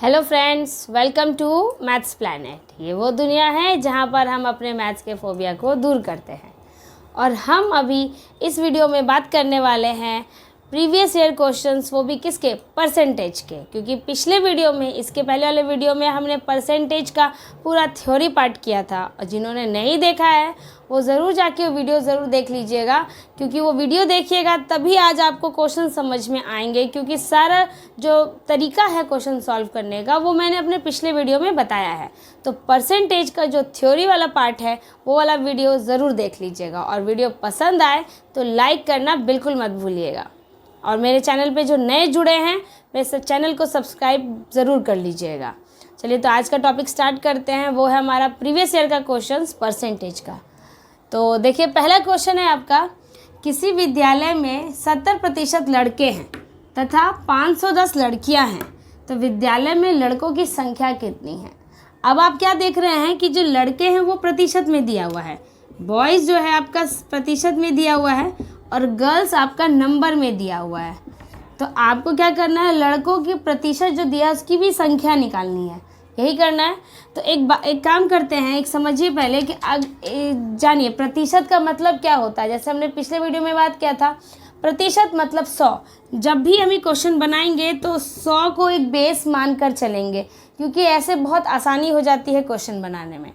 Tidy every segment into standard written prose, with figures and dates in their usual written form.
Hello friends, welcome to maths planet. ये वो दुनिया है जहाँ पर हम अपने मैथ्स के फोबिया को दूर करते हैं। और हम अभी इस वीडियो में बात करने वाले हैं प्रीवियस ईयर क्वेश्चंस, वो भी किसके, परसेंटेज के। क्योंकि पिछले वीडियो में, इसके पहले वाले वीडियो में हमने परसेंटेज का पूरा थ्योरी पार्ट किया था। और जिन्होंने नहीं देखा है वो ज़रूर जाके वो वीडियो ज़रूर देख लीजिएगा, क्योंकि वो वीडियो देखिएगा तभी आज आपको क्वेश्चन समझ में आएंगे। क्योंकि सारा जो तरीका है क्वेश्चन सॉल्व करने का वो मैंने अपने पिछले वीडियो में बताया है। तो परसेंटेज का जो थ्योरी वाला पार्ट है वो वाला वीडियो ज़रूर देख लीजिएगा। और वीडियो पसंद आए तो लाइक करना बिल्कुल मत भूलिएगा। और मेरे चैनल पे जो नए जुड़े हैं मेरे चैनल को सब्सक्राइब ज़रूर कर लीजिएगा। चलिए, तो आज का टॉपिक स्टार्ट करते हैं। वो है हमारा प्रीवियस ईयर का क्वेश्चन परसेंटेज का। तो देखिए, पहला क्वेश्चन है आपका, किसी विद्यालय में 70% लड़के हैं तथा 510 लड़कियां हैं, तो विद्यालय में लड़कों की संख्या कितनी है। अब आप क्या देख रहे हैं कि जो लड़के हैं वो प्रतिशत में दिया हुआ है, बॉयज़ जो है आपका प्रतिशत में दिया हुआ है और गर्ल्स आपका नंबर में दिया हुआ है। तो आपको क्या करना है, लड़कों की प्रतिशत जो दिया है उसकी भी संख्या निकालनी है, यही करना है। तो एक काम करते हैं, एक समझिए पहले कि जानिए प्रतिशत का मतलब क्या होता है। जैसे हमने पिछले वीडियो में बात किया था, प्रतिशत मतलब 100। जब भी हम ये क्वेश्चन बनाएंगे तो 100 को एक बेस मानकर चलेंगे, क्योंकि ऐसे बहुत आसानी हो जाती है क्वेश्चन बनाने में।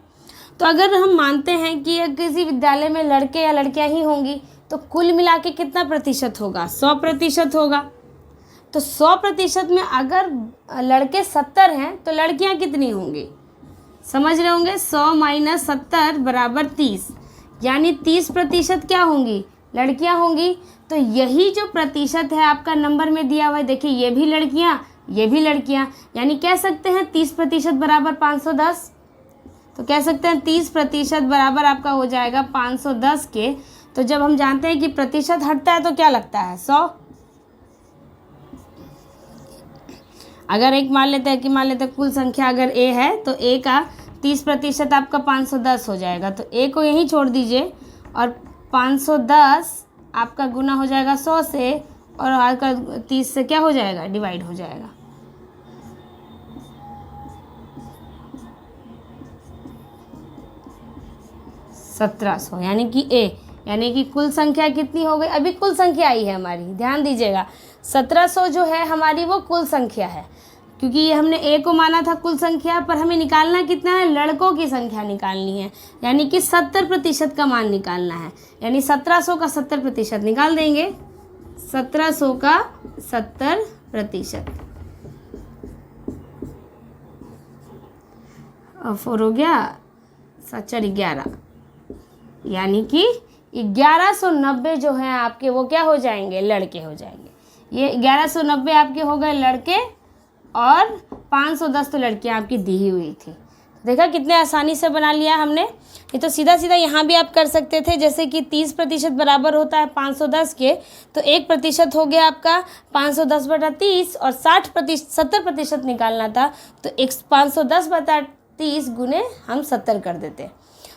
तो अगर हम मानते हैं कि किसी विद्यालय में लड़के या लड़कियां ही होंगी तो कुल मिला के कितना प्रतिशत होगा, 100% होगा। तो 100% में अगर लड़के 70 हैं तो लड़कियां कितनी होंगी, समझ रहे होंगे। 100 - 70 = 30, यानी 30% क्या होंगी, लड़कियां होंगी। तो यही जो प्रतिशत है आपका नंबर में दिया हुआ है, देखिए ये भी लड़कियां, ये भी लड़कियां, यानी कह सकते हैं 30% बराबर 510। तो कह सकते हैं 30% बराबर आपका हो जाएगा 510 के। तो जब हम जानते हैं कि प्रतिशत हटता है तो क्या लगता है, 100। अगर एक मान लेते हैं कुल संख्या अगर a है तो a का 30% आपका 510 हो जाएगा। तो a को यहीं छोड़ दीजिए और 510 आपका गुना हो जाएगा 100 से, और आपका 30 से क्या हो जाएगा, डिवाइड हो जाएगा। $1700, यानी कि a, यानी कि कुल संख्या कितनी हो गई। अभी कुल संख्या आई है हमारी, ध्यान दीजिएगा। 1700 जो है हमारी वो कुल संख्या है, क्योंकि ये हमने a को माना था कुल संख्या, पर हमें निकालना कितना है, लड़कों की संख्या निकालनी है, यानी कि 70% का मान निकालना है। यानी 1700 का 70% निकाल देंगे, 1700 का 70%। और 4 हो गया 11, यानी कि 1190 जो हैं आपके वो क्या हो जाएंगे, लड़के हो जाएंगे। ये 1190 आपके हो गए लड़के और 510 तो लड़कियां आपकी दी हुई थी। देखा कितने आसानी से बना लिया हमने। ये तो सीधा सीधा यहाँ भी आप कर सकते थे, जैसे कि 30% बराबर होता है 510 के, तो 1% हो गया आपका 510/30, और 70% निकालना था तो 510/30 गुने हम 70 कर देते।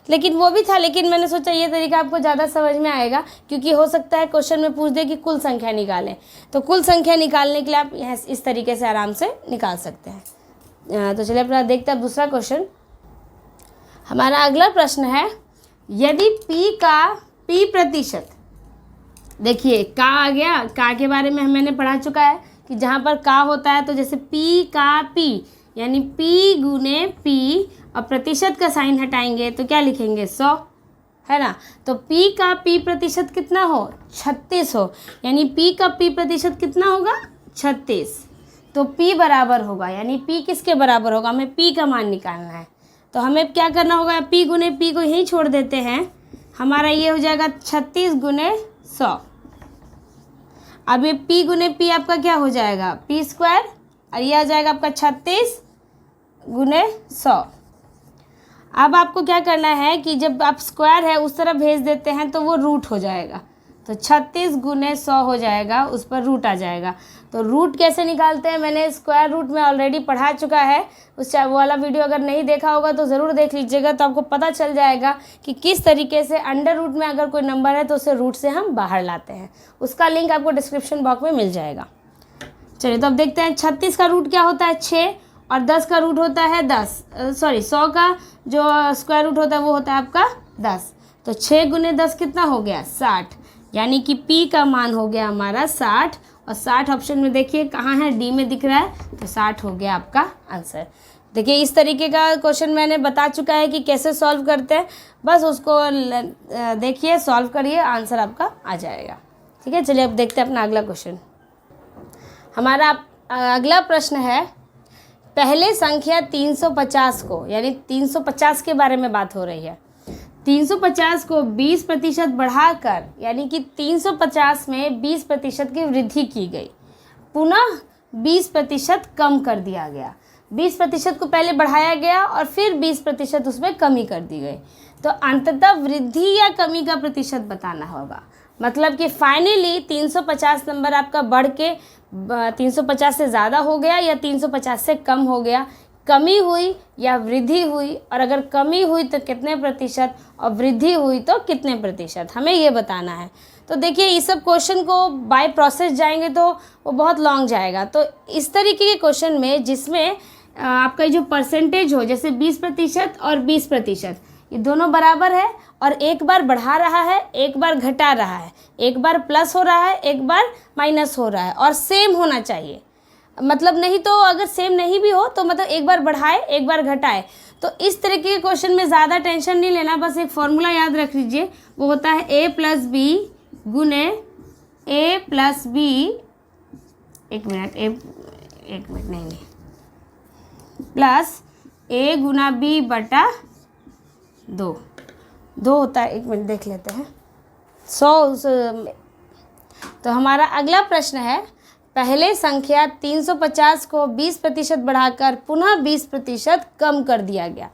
लेकिन वो भी था, लेकिन मैंने सोचा ये तरीका आपको ज़्यादा समझ में आएगा, क्योंकि हो सकता है क्वेश्चन में पूछ दे कि कुल संख्या निकालें। तो कुल संख्या निकालने के लिए आप यहाँ इस तरीके से आराम से निकाल सकते हैं। तो चलिए अपना देखते हैं दूसरा क्वेश्चन। हमारा अगला प्रश्न है, यदि p का p%, देखिए का आ गया, का के बारे में मैंने पढ़ा चुका है कि जहाँ पर का होता है तो जैसे p का p, यानी p गुने p, और प्रतिशत का साइन हटाएंगे तो क्या लिखेंगे, 100, है ना। तो p का p% कितना हो, 36 हो, यानी p का p% कितना होगा, 36। तो p बराबर होगा, यानी p किसके बराबर होगा, हमें p का मान निकालना है। तो हमें क्या करना होगा, p गुने p को यहीं छोड़ देते हैं, हमारा ये हो जाएगा 36 गुने 100। अब ये p गुने p आपका क्या हो जाएगा, p², और ये आ जाएगा आपका 36 गुने 100। अब आपको क्या करना है कि जब आप स्क्वायर है उस तरफ भेज देते हैं तो वो रूट हो जाएगा, तो 36 गुने 100 हो जाएगा, उस पर रूट आ जाएगा। तो रूट कैसे निकालते हैं मैंने स्क्वायर रूट में ऑलरेडी पढ़ा चुका है, उस वो वाला वीडियो अगर नहीं देखा होगा तो ज़रूर देख लीजिएगा, तो आपको पता चल जाएगा कि किस तरीके से अंडर रूट में अगर कोई नंबर है तो उसे रूट से हम बाहर लाते हैं। उसका लिंक आपको डिस्क्रिप्शन बॉक्स में मिल जाएगा। चलिए तो अब देखते हैं 36 का रूट क्या होता है, 6, और 10 का रूट होता है 100 का जो स्क्वायर रूट होता है वो होता है आपका 10। तो 6 गुने 10 कितना हो गया 60, यानी कि P का मान हो गया हमारा 60। और 60 ऑप्शन में देखिए कहाँ है, डी में दिख रहा है, तो 60 हो गया आपका आंसर। देखिए इस तरीके का क्वेश्चन मैंने बता चुका है कि कैसे सॉल्व करते हैं, बस उसको देखिए, सॉल्व करिए, आंसर आपका आ जाएगा। ठीक है, चलिए अब देखते हैं अपना अगला क्वेश्चन। हमारा अगला प्रश्न है, पहले संख्या 350 को, यानी 350 के बारे में बात हो रही है, 350 को 20% बढ़ाकर, यानी कि 350 में 20% की वृद्धि की गई, पुनः 20% कम कर दिया गया। 20% को पहले बढ़ाया गया और फिर 20% उसमें कमी कर दी गई, तो अंततः वृद्धि या कमी का प्रतिशत बताना होगा। मतलब कि फाइनली 350 नंबर आपका बढ़ के 350 से ज़्यादा हो गया या 350 से कम हो गया, कमी हुई या वृद्धि हुई, और अगर कमी हुई तो कितने प्रतिशत और वृद्धि हुई तो कितने प्रतिशत, हमें ये बताना है। तो देखिए इस सब क्वेश्चन को बाय प्रोसेस जाएंगे तो वो बहुत लॉन्ग जाएगा। तो इस तरीके के क्वेश्चन में जिसमें आपका जो परसेंटेज हो, जैसे 20% और 20%, ये दोनों बराबर है, और एक बार बढ़ा रहा है एक बार घटा रहा है, एक बार प्लस हो रहा है एक बार माइनस हो रहा है, और सेम होना चाहिए। मतलब नहीं तो अगर सेम नहीं भी हो तो मतलब एक बार बढ़ाए एक बार घटाए। तो इस तरीके के क्वेश्चन में ज़्यादा टेंशन नहीं लेना, बस एक फॉर्मूला याद रख लीजिए, वो होता है A+B गुने A+B, एक मिनट नहीं, प्लस A गुना B बटा 2 होता है, एक मिनट देख लेते हैं, 100। तो हमारा अगला प्रश्न है, पहले संख्या 350 को 20% बढ़ाकर पुनः 20% कम कर दिया गया।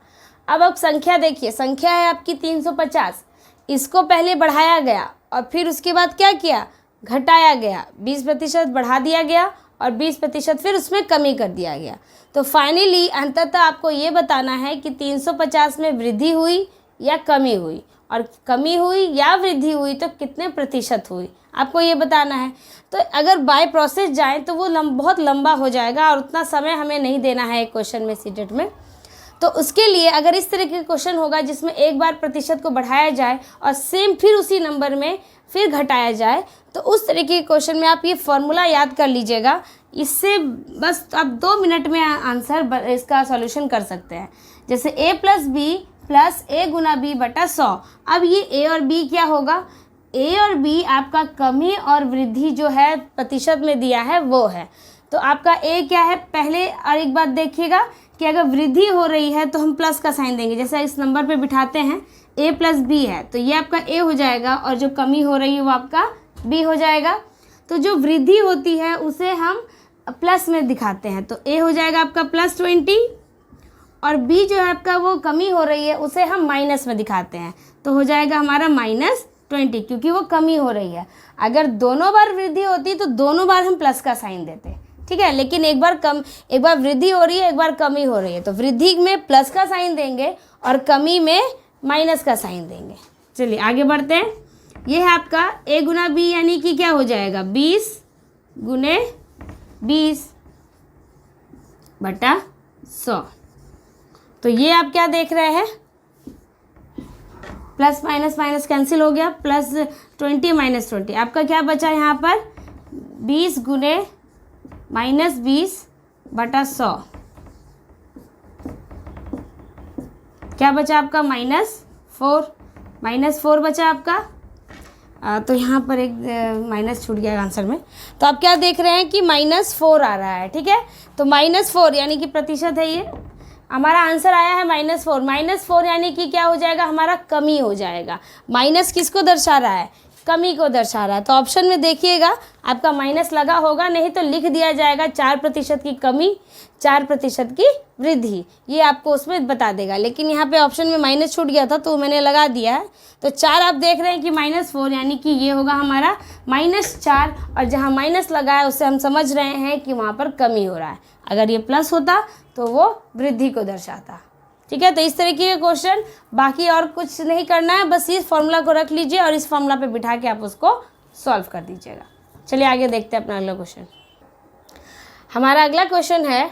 अब संख्या देखिए, संख्या है आपकी 350, इसको पहले बढ़ाया गया और फिर उसके बाद क्या किया, घटाया गया, 20% बढ़ा दिया गया और 20% फिर उसमें कमी कर दिया गया। तो फाइनली अंततः आपको ये बताना है कि 350 में वृद्धि हुई या कमी हुई, और कमी हुई या वृद्धि हुई तो कितने प्रतिशत हुई, आपको ये बताना है। तो अगर बाय प्रोसेस जाए तो वो बहुत लंबा हो जाएगा और उतना समय हमें नहीं देना है एक क्वेश्चन में सीटेट में। तो उसके लिए अगर इस तरह के क्वेश्चन होगा जिसमें एक बार प्रतिशत को बढ़ाया जाए और सेम फिर उसी नंबर में फिर घटाया जाए, तो उस तरीके के क्वेश्चन में आप ये फॉर्मूला याद कर लीजिएगा। इससे बस आप 2 मिनट में आंसर इसका सॉल्यूशन कर सकते हैं। जैसे A+B plus A Guna B बटा 100। अब ये A और B क्या होगा, A और B आपका कमी और वृद्धि जो है प्रतिशत में दिया है वो है। तो आपका A क्या है, पहले और एक बात देखिएगा कि अगर वृद्धि हो रही है तो हम प्लस का साइन देंगे, जैसे इस नंबर पे बिठाते हैं A+B है तो ये आपका A हो जाएगा, और जो कमी हो रही है वो आपका B हो जाएगा। तो जो वृद्धि होती है उसे हम प्लस में दिखाते हैं, तो A हो जाएगा आपका +20, और B जो है आपका वो कमी हो रही है उसे हम माइनस में दिखाते हैं, तो हो जाएगा हमारा -20, क्योंकि वो कमी हो रही है। अगर दोनों बार वृद्धि होती तो दोनों बार हम प्लस का साइन देते, ठीक है, लेकिन एक बार वृद्धि हो रही है एक बार कमी हो रही है, तो वृद्धि में प्लस का साइन देंगे और कमी में माइनस का साइन देंगे। चलिए आगे बढ़ते हैं। ये है आपका A गुना B, यानी कि क्या हो जाएगा 20 गुने 20 बटा 100। तो ये आप क्या देख रहे हैं, प्लस माइनस माइनस कैंसिल हो गया, +20 -20, आपका क्या बचा यहाँ पर 20 गुने -20 बटा 100, क्या बचा आपका -4 बचा आपका। तो यहाँ पर एक माइनस छूट गया आंसर में। तो आप क्या देख रहे हैं कि -4 आ रहा है, ठीक है, तो -4 यानी कि प्रतिशत है, ये हमारा आंसर आया है -4 यानी कि क्या हो जाएगा, हमारा कमी हो जाएगा। माइनस किसको दर्शा रहा है, कमी को दर्शा रहा है। तो ऑप्शन में देखिएगा आपका माइनस लगा होगा, नहीं तो लिख दिया जाएगा 4% की कमी 4% की वृद्धि, ये आपको उसमें बता देगा। लेकिन यहाँ पे ऑप्शन में माइनस छूट गया था तो मैंने लगा दिया है। तो 4 आप देख रहे हैं कि -4 यानी कि ये होगा हमारा -4, और जहाँ माइनस लगा है उससे हम समझ रहे हैं कि वहाँ पर कमी हो रहा है। अगर ये प्लस होता तो वो वृद्धि को दर्शाता, ठीक है। तो इस तरीके के क्वेश्चन, बाकी और कुछ नहीं करना है, बस इस फॉर्मूला को रख लीजिए और इस फॉर्मूला पे बिठा के आप उसको सॉल्व कर दीजिएगा। चलिए आगे देखते हैं अपना अगला क्वेश्चन। हमारा अगला क्वेश्चन है,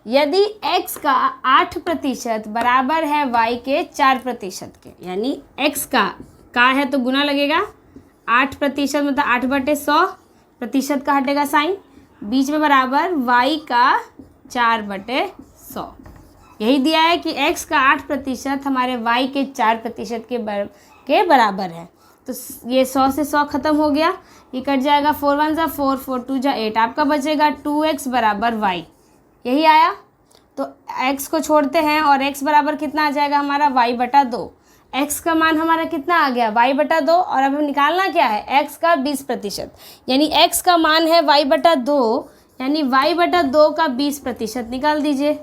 यदि x का 8% बराबर है y के 4% के, यानी x का है तो गुना लगेगा, 8% मतलब 8/100, प्रतिशत का हटेगा साइन, बीच में बराबर y का 4/100। यही दिया है कि x का 8% हमारे y के 4% के बराबर है। तो ये 100 से 100 ख़त्म हो गया, ये कट जाएगा, 4 1 जा 4, 4 2 जा 8, आपका बचेगा 2x बराबर y। यही आया, तो x को छोड़ते हैं और x बराबर कितना आ जाएगा हमारा y/2। x का मान हमारा कितना आ गया y/2, और अब हम निकालना क्या है x का 20%, यानी x का मान है y/2, यानी y/2 का 20% निकाल दीजिए।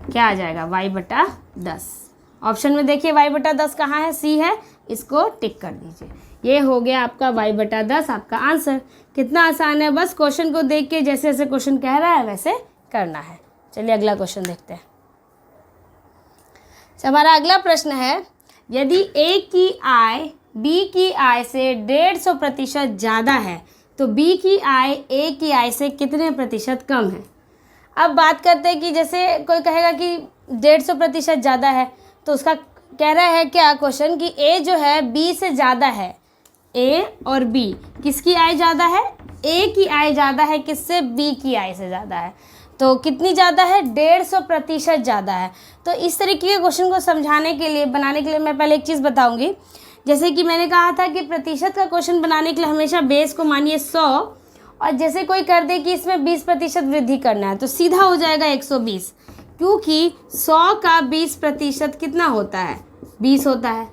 क्या आ जाएगा y/10। ऑप्शन में देखिए y/10 कहाँ है, सी है, इसको टिक कर दीजिए। ये हो गया आपका y/10 आपका आंसर। कितना आसान है, बस क्वेश्चन को देख के जैसे जैसे क्वेश्चन कह रहा है वैसे करना है। चलिए अगला क्वेश्चन देखते हैं। हमारा अगला प्रश्न है, यदि a की आय b की आय से 150% ज़्यादा है तो b की आय a की आय से कितने प्रतिशत कम है। अब बात करते हैं कि जैसे कोई कहेगा कि 150% ज़्यादा है, तो उसका कह रहा है क्या क्वेश्चन कि a जो है b से ज़्यादा है, a और b किसकी आय ज़्यादा है, a की आय ज़्यादा है किससे, b की आय से ज़्यादा है। तो कितनी ज़्यादा है, 150% ज़्यादा है। तो इस तरीके के क्वेश्चन को समझाने के लिए, बनाने के लिए मैं पहले एक चीज़ बताऊंगी। जैसे कि मैंने कहा था कि प्रतिशत का क्वेश्चन बनाने के लिए हमेशा बेस को मानिए 100, और जैसे कोई कर दे कि इसमें 20% वृद्धि करना है तो सीधा हो जाएगा 120, क्योंकि 100 का 20% कितना होता है, 20 होता है।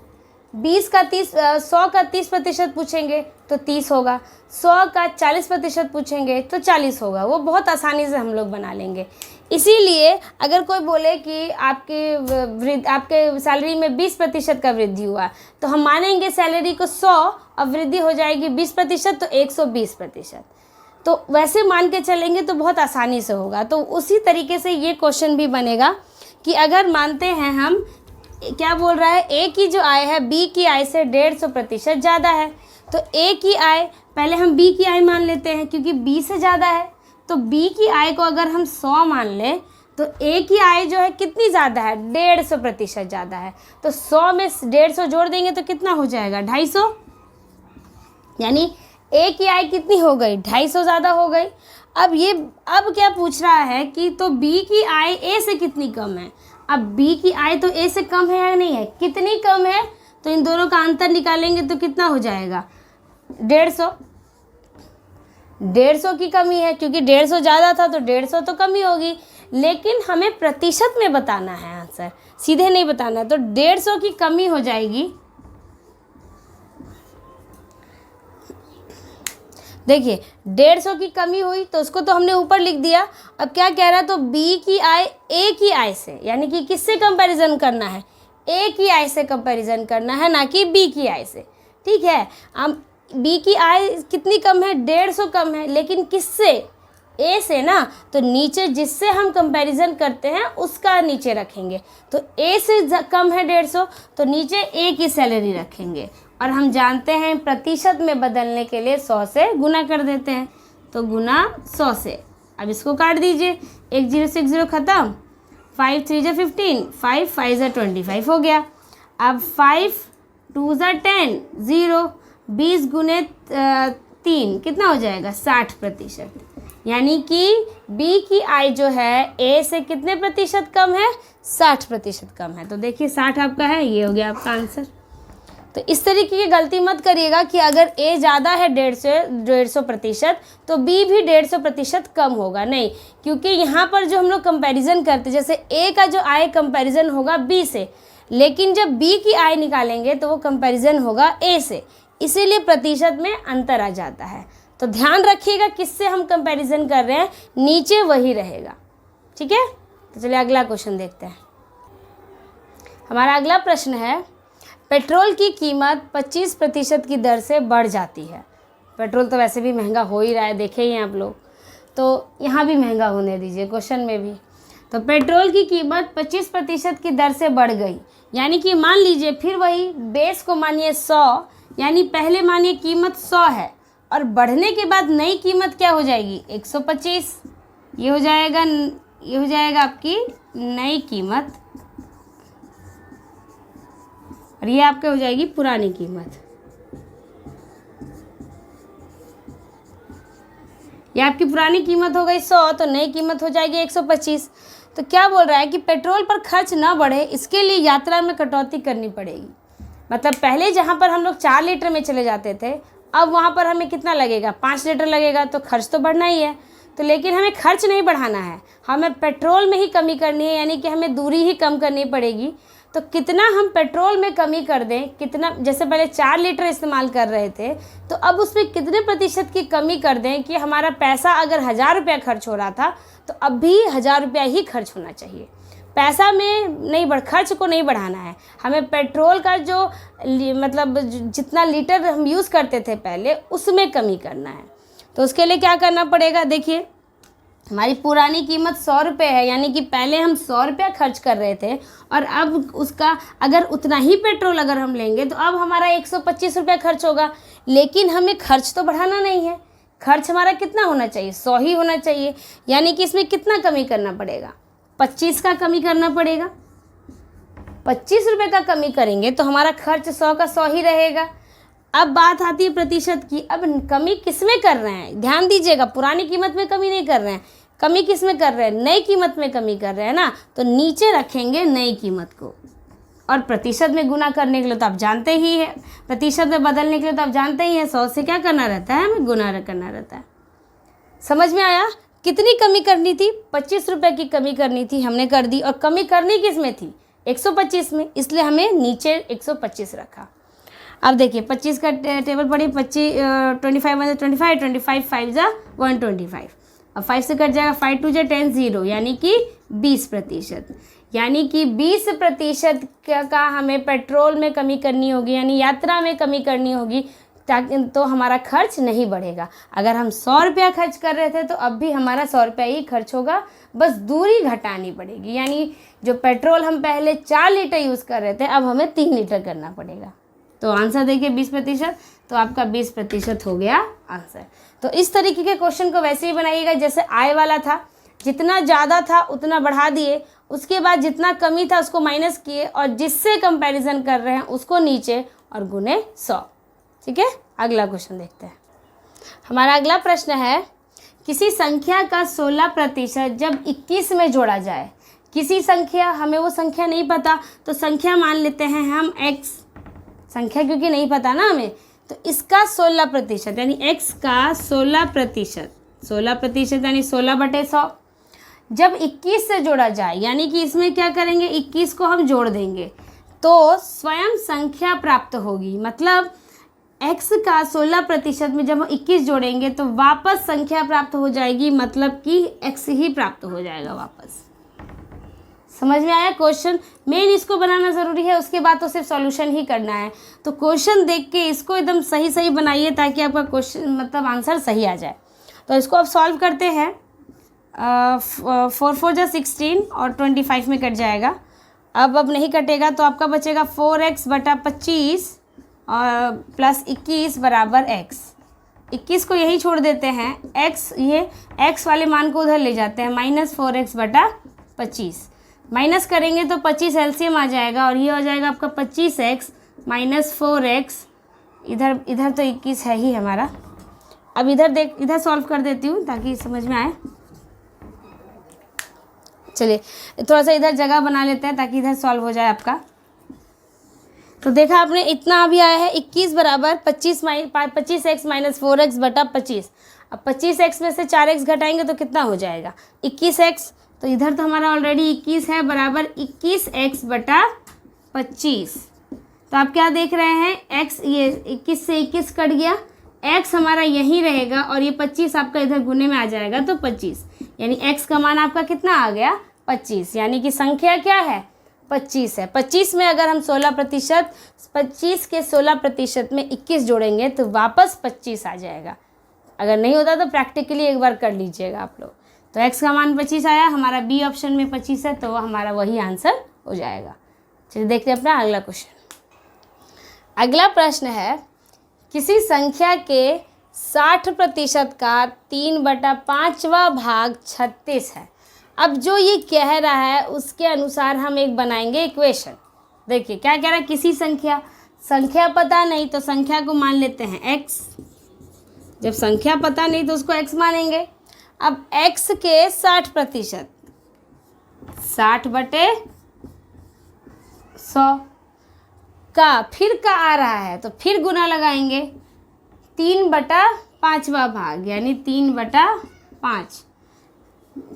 100 का 30% पूछेंगे तो 30 होगा, 100 का 40% पूछेंगे तो 40 होगा। वो बहुत आसानी से हम लोग बना लेंगे। इसीलिए अगर कोई बोले कि आपके सैलरी में 20% का वृद्धि हुआ, तो हम मानेंगे सैलरी को 100 और वृद्धि हो जाएगी 20%, तो 120%। तो वैसे मान के चलेंगे तो बहुत आसानी से होगा। तो उसी तरीके से ये क्वेश्चन भी बनेगा कि अगर मानते हैं हम, क्या बोल रहा है, a की जो आय है b की आय से 150% ज़्यादा है, तो a की आय, पहले हम b की आय मान लेते हैं क्योंकि b से ज़्यादा है। तो b की आय को अगर हम 100 मान लें तो a की आय जो है कितनी ज़्यादा है, 150% ज़्यादा है। तो 100 में 150 जोड़ देंगे तो कितना हो जाएगा, 250, यानी a की आय कितनी हो गई, 250 ज़्यादा हो गई। अब क्या पूछ रहा है कि तो b की आय a से कितनी कम है। अब b की आय तो a से कम है या नहीं है, कितनी कम है, तो इन दोनों का अंतर निकालेंगे तो कितना हो जाएगा, 150। 150 की कमी है, क्योंकि 150 ज़्यादा था तो 150 तो कमी होगी, लेकिन हमें प्रतिशत में बताना है आंसर, सीधे नहीं बताना है। तो 150 की कमी हो जाएगी, देखिए 150 की कमी हुई तो उसको तो हमने ऊपर लिख दिया। अब क्या कह रहा है, तो b की आय a की आय से, यानी कि किससे कंपैरिजन करना है, a की आय से कंपैरिजन करना है, ना कि b की आय से। ठीक है, अब b की आय कितनी कम है, 150 कम है, लेकिन किससे, a से ना, तो नीचे जिससे हम कंपैरिजन करते हैं उसका नीचे रखेंगे। तो a से कम है 150, तो नीचे a की सैलरी रखेंगे, और हम जानते हैं प्रतिशत में बदलने के लिए 100 से गुना कर देते हैं, तो गुना 100 से। अब इसको काट दीजिए, 1 0 से 1 0 ख़त्म, 5 3 जा 15, 5 5 जा 25 हो गया। अब 5 2 जा 10, 0, 20 गुने 3 कितना हो जाएगा, 60%। यानी कि b की आय जो है a से कितने प्रतिशत कम है, 60% कम है। तो देखिए 60 आपका है, ये हो गया आपका आंसर। तो इस तरीके की गलती मत करिएगा कि अगर a ज़्यादा है 150% तो b भी 150% कम होगा, नहीं, क्योंकि यहाँ पर जो हम लोग कंपैरिजन करते, जैसे a का जो आय कंपैरिजन होगा b से, लेकिन जब b की आय निकालेंगे तो वो कंपैरिजन होगा a से, इसीलिए प्रतिशत में अंतर आ जाता है। तो ध्यान रखिएगा किससे हम कंपैरिजन कर रहे हैं, नीचे वही रहेगा। ठीक है, तो चलिए अगला क्वेश्चन देखते हैं। हमारा अगला प्रश्न है, पेट्रोल की कीमत 25% की दर से बढ़ जाती है। पेट्रोल तो वैसे भी महंगा हो ही रहा है, देखे ही हैं आप लोग, तो यहाँ भी महंगा होने दीजिए क्वेश्चन में भी। तो पेट्रोल की कीमत 25% की दर से बढ़ गई, यानी कि मान लीजिए फिर वही बेस को मानिए 100, यानी पहले मानिए कीमत 100 है और बढ़ने के बाद नई कीमत क्या हो जाएगी 125। ये हो जाएगा आपकी नई कीमत और ये आपके हो जाएगी पुरानी कीमत। ये आपकी पुरानी कीमत हो गई 100, तो नई कीमत हो जाएगी 125। तो क्या बोल रहा है कि पेट्रोल पर खर्च ना बढ़े इसके लिए यात्रा में कटौती करनी पड़ेगी। मतलब पहले जहाँ पर हम लोग 4 लीटर में चले जाते थे, अब वहाँ पर हमें कितना लगेगा 5 लीटर लगेगा, तो खर्च तो बढ़ना ही है। तो लेकिन हमें खर्च नहीं बढ़ाना है, हमें पेट्रोल में ही कमी करनी है, यानी कि हमें दूरी ही कम करनी पड़ेगी। तो कितना हम पेट्रोल में कमी कर दें, कितना, जैसे पहले 4 लीटर इस्तेमाल कर रहे थे तो अब उसमें कितने प्रतिशत की कमी कर दें कि हमारा पैसा अगर 1000 रुपया खर्च हो रहा था तो अब भी 1000 रुपया ही खर्च होना चाहिए। पैसा में नहीं खर्च को नहीं बढ़ाना है, हमें पेट्रोल का जो मतलब जितना लीटर हम यूज़ करते थे पहले उसमें कमी करना है। तो उसके लिए क्या करना पड़ेगा, देखिए हमारी पुरानी कीमत 100 रुपये है, यानी कि पहले हम 100 रुपया खर्च कर रहे थे और अब उसका अगर उतना ही पेट्रोल अगर हम लेंगे तो अब हमारा 125 रुपया खर्च होगा। लेकिन हमें खर्च तो बढ़ाना नहीं है, खर्च हमारा कितना होना चाहिए 100 ही होना चाहिए। यानी कि इसमें कितना कमी करना पड़ेगा 25 का कमी करना पड़ेगा। 25 रुपये का कमी करेंगे तो हमारा खर्च 100 का 100 ही रहेगा। अब बात आती है प्रतिशत की। अब कमी किस में कर रहे हैं, ध्यान दीजिएगा, पुरानी कीमत में कमी नहीं कर रहे हैं, कमी किस में कर रहे हैं, नई कीमत में कमी कर रहे हैं ना। तो नीचे रखेंगे नई कीमत को और प्रतिशत में गुना करने के लिए तो आप जानते ही हैं, प्रतिशत में बदलने के लिए तो आप जानते ही हैं 100 से क्या करना रहता है, हमें गुना करना रहता है। समझ में आया? कितनी कमी करनी थी 25 रुपये की कमी करनी थी, हमने कर दी। और कमी करनी किस में थी 125 में, इसलिए हमें नीचे 125 रखा। अब देखिए 25 का टेबल पढ़िए, 25 1 25, 25 5 जा 125। अब 5 से कट जाएगा, 5 2 जा 10 0, यानी कि 20%। यानी कि 20% का हमें पेट्रोल में कमी करनी होगी, यानी यात्रा में कमी करनी होगी, ताकि तो हमारा खर्च नहीं बढ़ेगा। अगर हम 100 रुपया खर्च कर रहे थे तो अब भी हमारा 100 रुपया ही खर्च होगा, बस दूरी घटानी पड़ेगी। यानी जो पेट्रोल हम पहले 4 लीटर यूज़ कर रहे थे अब हमें 3 लीटर करना पड़ेगा। तो आंसर देखिए 20%, तो आपका 20% हो गया आंसर। तो इस तरीके के क्वेश्चन को वैसे ही बनाइएगा जैसे आय वाला था, जितना ज़्यादा था उतना बढ़ा दिए, उसके बाद जितना कमी था उसको माइनस किए और जिससे कंपैरिजन कर रहे हैं उसको नीचे और गुने 100। ठीक है, अगला क्वेश्चन देखते हैं। हमारा अगला प्रश्न है, किसी संख्या का 16% जब 21 में जोड़ा जाए। किसी संख्या, हमें वो संख्या नहीं पता तो संख्या मान लेते हैं हम x, संख्या क्योंकि नहीं पता ना हमें, तो इसका 16% यानी x का 16%, 16% यानी 16/100 जब 21 से जोड़ा जाए, यानी कि इसमें क्या करेंगे 21 को हम जोड़ देंगे तो स्वयं संख्या प्राप्त होगी। मतलब x का 16% में जब हम 21 जोड़ेंगे तो वापस संख्या प्राप्त हो जाएगी, मतलब कि x ही प्राप्त हो जाएगा वापस। समझ में आया क्वेश्चन? मेन इसको बनाना ज़रूरी है, उसके बाद तो सिर्फ सॉल्यूशन ही करना है। तो क्वेश्चन देख के इसको एकदम सही सही बनाइए ताकि आपका क्वेश्चन मतलब आंसर सही आ जाए। तो इसको अब सॉल्व करते हैं। 4 4 जा 16 और 25 में कट जाएगा। अब नहीं कटेगा तो आपका बचेगा 4x/25 और प्लस 21 बराबर x। 21 को यही छोड़ देते हैं, x ये x वाले मान को उधर ले जाते हैं, -4x/25 माइनस करेंगे तो 25 एलसीएम आ जाएगा और ये हो जाएगा आपका 25x - 4x। इधर तो 21 है ही हमारा। अब इधर सॉल्व कर देती हूँ ताकि समझ में आए। चलिए थोड़ा सा इधर जगह बना लेते हैं ताकि इधर सॉल्व हो जाए आपका। तो देखा आपने, इतना अभी आया है 21 बराबर 25x - 4x/25। अब 25x में से 4x घटाएंगे तो कितना हो जाएगा 21x। तो इधर तो हमारा ऑलरेडी 21 है, बराबर 21x/25। तो आप क्या देख रहे हैं x, ये 21 से 21 कट गया, x हमारा यहीं रहेगा और ये 25 आपका इधर गुने में आ जाएगा तो 25, यानी x का मान आपका कितना आ गया 25। यानी कि संख्या क्या है 25 है। 25 में अगर हम 16%, 25 के 16% में 21 जोड़ेंगे तो वापस 25 आ जाएगा। अगर नहीं होता तो प्रैक्टिकली एक बार कर लीजिएगा आप लोग। तो x का मान 25 आया, हमारा बी ऑप्शन में 25 है, तो हमारा वही आंसर हो जाएगा। चलिए देखते हैं अपना अगला क्वेश्चन। अगला प्रश्न है, किसी संख्या के 60% का 3/5वां भाग 36 है। अब जो ये कह रहा है उसके अनुसार हम एक बनाएंगे इक्वेशन। देखिए क्या कह रहा है, किसी संख्या पता नहीं तो संख्या को मान लेते हैं x। जब संख्या पता नहीं तो उसको x मानेंगे। अब x के 60%, 60/100 का फिर का आ रहा है तो फिर गुना लगाएंगे। 3/5वां भाग यानी 3/5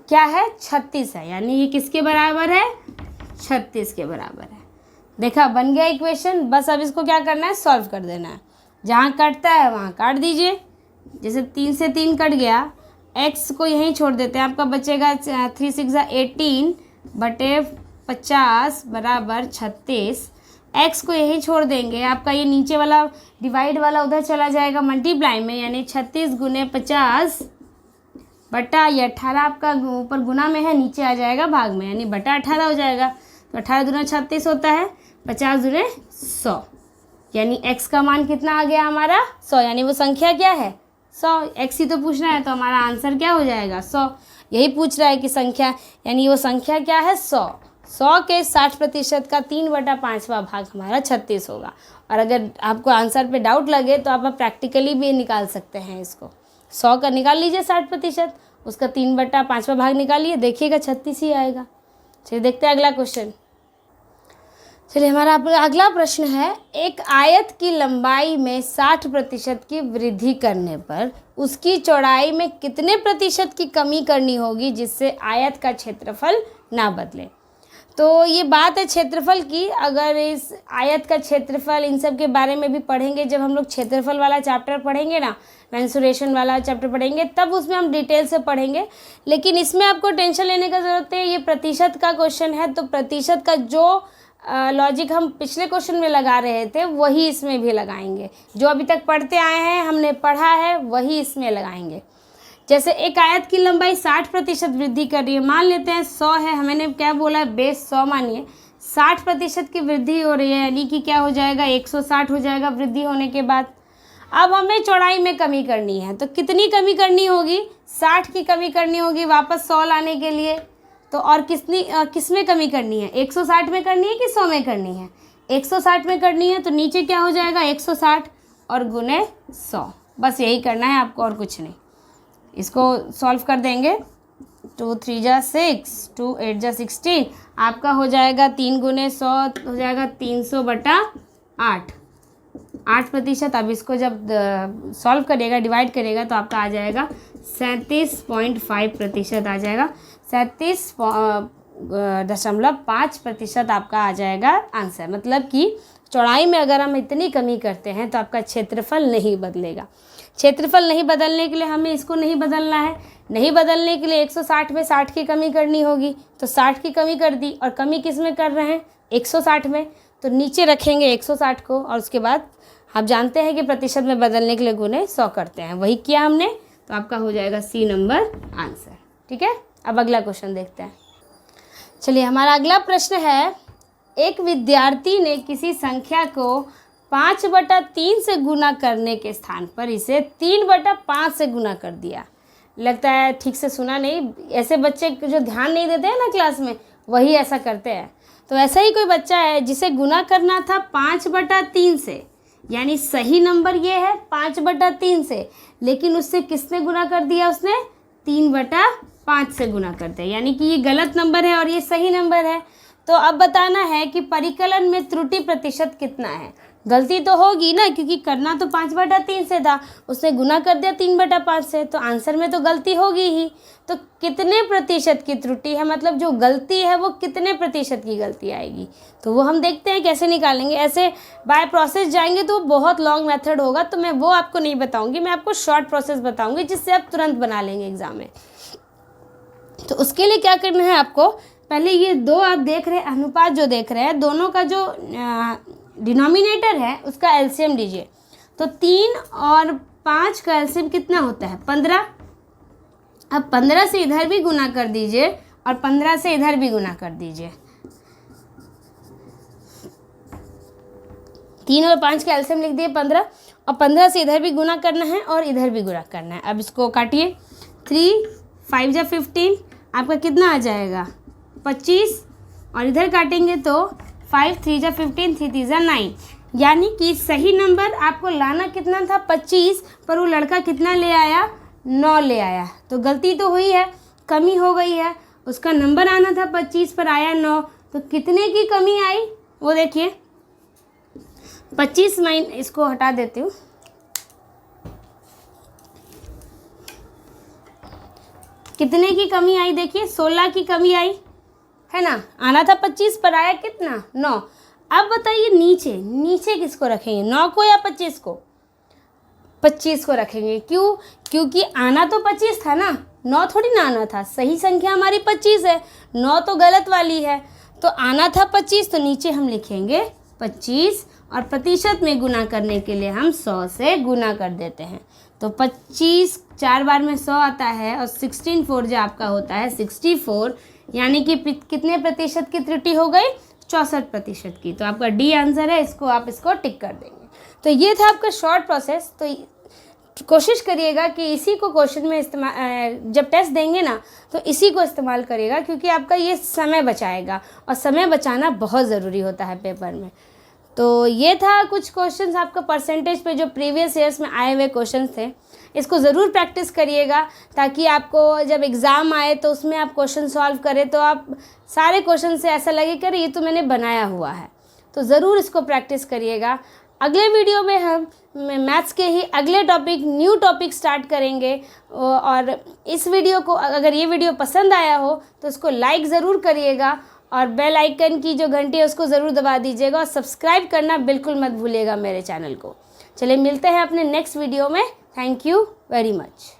क्या है, 36 है, यानी ये किसके बराबर है, 36 के बराबर है। देखा, बन गया इक्वेशन। बस अब इसको क्या करना है, सॉल्व कर देना है। जहाँ कटता है वहाँ काट दीजिए। जैसे 3 से 3 कट गया, x को यहीं छोड़ देते हैं, आपका बचेगा 3 6 18/50 बराबर 36। x को यहीं छोड़ देंगे, आपका ये नीचे वाला डिवाइड वाला उधर चला जाएगा मल्टीप्लाई में, यानी 36 गुने 50 बटा ये 18 आपका ऊपर गुना में है, नीचे आ जाएगा भाग में, यानी बटा 18 हो जाएगा। तो 18 दूना 36 होता है, 50 दूने 100, यानी x का मान कितना आ गया हमारा 100, यानी वो संख्या क्या है 100। x ही तो पूछना है तो हमारा आंसर क्या हो जाएगा 100। यही पूछ रहा है कि संख्या, यानी वो संख्या क्या है 100। 100 के 60% का 3/5वां भाग हमारा 36 होगा। और अगर आपको आंसर पे डाउट लगे तो आप प्रैक्टिकली भी निकाल सकते हैं इसको। 100 का निकाल लीजिए 60%, उसका 3/5वां भाग निकालिए, देखिएगा 36 ही आएगा। चलिए देखते हैं अगला क्वेश्चन। चलिए हमारा अगला प्रश्न है, एक आयत की लंबाई में 60% की वृद्धि करने पर उसकी चौड़ाई में कितने प्रतिशत की कमी करनी होगी जिससे आयत का क्षेत्रफल ना बदले। तो ये बात है क्षेत्रफल की। अगर इस आयत का क्षेत्रफल, इन सब के बारे में भी पढ़ेंगे जब हम लोग क्षेत्रफल वाला चैप्टर पढ़ेंगे ना, मेंसुरेशन वाला चैप्टर पढ़ेंगे, तब उसमें हम डिटेल से पढ़ेंगे। लेकिन इसमें आपको टेंशन लेने का ज़रूरत है, ये प्रतिशत का क्वेश्चन है, तो प्रतिशत का जो लॉजिक हम पिछले क्वेश्चन में लगा रहे थे वही इसमें भी लगाएंगे। जो अभी तक पढ़ते आए हैं, हमने पढ़ा है, वही इसमें लगाएंगे। जैसे एक आयत की लंबाई 60% वृद्धि कर रही है, मान लेते हैं 100 है, मैंने क्या बोला है बेस 100 मानिए, 60% की वृद्धि हो रही है, यानी कि क्या हो जाएगा 160 हो जाएगा वृद्धि होने के बाद। अब हमें चौड़ाई में कमी करनी है, तो कितनी कमी करनी होगी, 60 की कमी करनी होगी वापस 100 लाने के लिए। तो और किस में कमी करनी है, 160 में करनी है कि 100 में करनी है, 160 में करनी है। तो नीचे क्या हो जाएगा 160 और गुने 100, बस यही करना है आपको और कुछ नहीं। इसको सॉल्व कर देंगे, 2 3 जा 6, 2 8 जा 16, आपका हो जाएगा 3 गुने 100 हो जाएगा 300/8, 8%। अब इसको जब सॉल्व करिएगा, डिवाइड करिएगा, तो आपका आ जाएगा 37.5% आ जाएगा। 37.5% आपका आ जाएगा आंसर। मतलब कि चौड़ाई में अगर हम इतनी कमी करते हैं तो आपका क्षेत्रफल नहीं बदलेगा। क्षेत्रफल नहीं बदलने के लिए हमें इसको नहीं बदलना है। नहीं बदलने के लिए 160 में 60 की कमी करनी होगी, तो 60 की कमी कर दी। और कमी किस में कर रहे हैं 160 में, तो नीचे रखेंगे 160 को, और उसके बाद आप जानते हैं कि प्रतिशत में बदलने के लिए गुने 100 करते हैं, वही किया हमने। तो आपका हो जाएगा C नंबर आंसर। ठीक है, अब अगला क्वेश्चन देखते हैं। चलिए हमारा अगला प्रश्न है, एक विद्यार्थी ने किसी संख्या को 5/3 से गुना करने के स्थान पर इसे 3/5 से गुना कर दिया। लगता है ठीक से सुना नहीं, ऐसे बच्चे जो ध्यान नहीं देते हैं ना क्लास में, वही ऐसा करते हैं। तो ऐसा ही कोई बच्चा है जिसे गुना करना था 5/3 से, यानी सही नंबर ये है 5/3 से, लेकिन उससे किसने गुना कर दिया, उसने 3/5 से गुना कर दिया, यानी कि ये गलत नंबर है और ये सही नंबर है। तो अब बताना है कि परिकलन में त्रुटि प्रतिशत कितना है। गलती तो होगी ना, क्योंकि करना तो 5/3 से था, उसने गुना कर दिया 3/5 से, तो आंसर में तो गलती होगी ही। तो कितने प्रतिशत की त्रुटि है, मतलब जो गलती है वो कितने प्रतिशत की गलती आएगी, तो वो हम देखते हैं कैसे निकालेंगे। ऐसे बाय प्रोसेस जाएंगे तो बहुत लॉन्ग मेथड होगा, तो मैं वो आपको नहीं बताऊंगी, मैं आपको शॉर्ट प्रोसेस बताऊंगी जिससे आप तुरंत बना लेंगे एग्जाम में। तो उसके लिए क्या करना है आपको, पहले ये दो आप देख रहे हैं अनुपात, जो देख रहे हैं दोनों का जो डिनोमिनेटर है उसका एलसीएम लीजिए। तो 3 और 5 का एलसीएम कितना होता है 15। अब 15 से इधर भी गुना कर दीजिए और 15 से इधर भी गुना कर दीजिए। 3 और 5 का एलसीएम लिख दिए 15, और 15 से इधर भी गुना करना है और इधर भी गुना करना है। अब इसको काटिए। 3 5 जा 15, आपका कितना आ जाएगा 25, और इधर काटेंगे तो 5 3 जा 15, 3 3 जा 9, यानी कि सही नंबर आपको लाना कितना था 25, पर वो लड़का कितना ले आया 9 ले आया। तो गलती तो हुई है, कमी हो गई है, उसका नंबर आना था 25 पर आया 9, तो कितने की कमी आई वो देखिए। 25 माइन, इसको हटा देती हूँ, कितने की कमी आई देखिए 16 की कमी आई है ना। आना था 25 पर आया कितना 9। अब बताइए नीचे, नीचे किसको रखेंगे 9 को या 25 को? 25 को रखेंगे। क्यों? क्योंकि आना तो 25 था ना, 9 थोड़ी ना आना था। सही संख्या हमारी 25 है, 9 तो गलत वाली है। तो आना था 25, तो नीचे हम लिखेंगे 25, और प्रतिशत में गुना करने के लिए हम 100 से गुना कर देते हैं। तो 25 4 बार में 100 आता है, और 16 4 जो आपका होता है 64, यानी कि कितने प्रतिशत की त्रुटि हो गई 64% की। तो आपका डी आंसर है, इसको आप इसको टिक कर देंगे। तो ये था आपका शॉर्ट प्रोसेस। तो कोशिश करिएगा कि इसी को क्वेश्चन में इस्तेमाल, जब टेस्ट देंगे ना तो इसी को इस्तेमाल करिएगा, क्योंकि आपका ये समय बचाएगा, और समय बचाना बहुत ज़रूरी होता है पेपर में। तो ये था कुछ क्वेश्चंस आपका परसेंटेज पे जो प्रीवियस ईयर्स में आए हुए क्वेश्चंस थे। इसको ज़रूर प्रैक्टिस करिएगा, ताकि आपको जब एग्ज़ाम आए तो उसमें आप क्वेश्चन सॉल्व करें तो आप सारे क्वेश्चन से ऐसा लगे कि ये तो मैंने बनाया हुआ है। तो ज़रूर इसको प्रैक्टिस करिएगा। अगले वीडियो में हम मैथ्स के ही अगले टॉपिक, न्यू टॉपिक स्टार्ट करेंगे। और इस वीडियो को, अगर ये वीडियो पसंद आया हो तो इसको लाइक ज़रूर करिएगा, और बेल आइकन की जो घंटी है उसको ज़रूर दबा दीजिएगा, और सब्सक्राइब करना बिल्कुल मत भूलिएगा मेरे चैनल को। चलिए मिलते हैं अपने नेक्स्ट वीडियो में। Thank you very much.